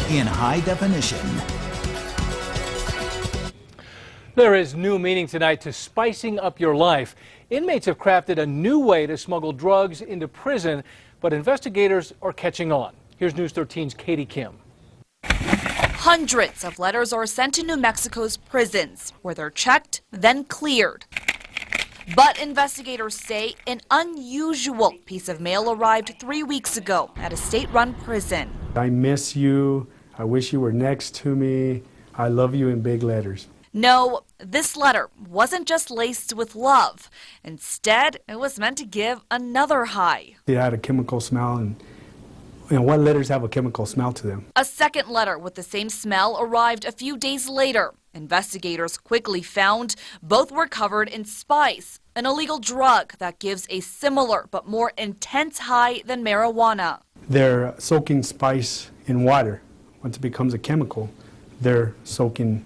in high definition. There is new meaning tonight to spicing up your life. Inmates have crafted a new way to smuggle drugs into prison, but investigators are catching on. Here's News 13's Katie Kim. Hundreds of letters are sent to New Mexico's prisons, where they're checked, then cleared. But investigators say an unusual piece of mail arrived 3 weeks ago at a state-run prison. I miss you. I wish you were next to me. I love you in big letters. No, this letter wasn't just laced with love. Instead, it was meant to give another high. It had a chemical smell, and what letters have a chemical smell to them? A second letter with the same smell arrived a few days later. Investigators quickly found both were covered in spice, an illegal drug that gives a similar but more intense high than marijuana. They're soaking spice in water. Once it becomes a chemical, they're putting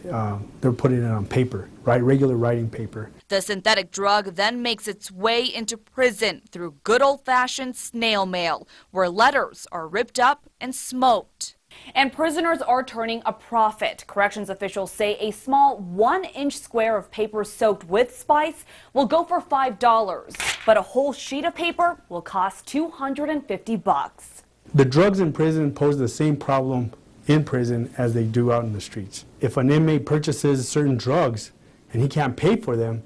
it on paper, right? Regular writing paper. The synthetic drug then makes its way into prison through good old-fashioned snail mail, where letters are ripped up and smoked. And prisoners are turning a profit. Corrections officials say a small 1-inch square of paper soaked with spice will go for $5, but a whole sheet of paper will cost $250. The drugs in prison pose the same problem in prison as they do out in the streets. If an inmate purchases certain drugs and he can't pay for them,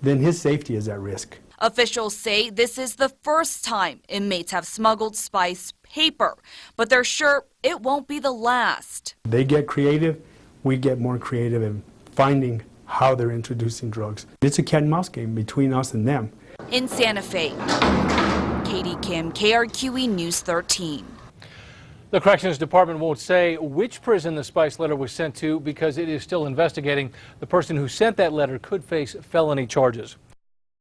then his safety is at risk. Officials say this is the first time inmates have smuggled spice paper, but they're sure it won't be the last. They get creative, we get more creative in finding how they're introducing drugs. It's a cat and mouse game between us and them. In Santa Fe, Katie Kim, KRQE News 13. The Corrections Department won't say which prison the spice letter was sent to because it is still investigating. The person who sent that letter could face felony charges.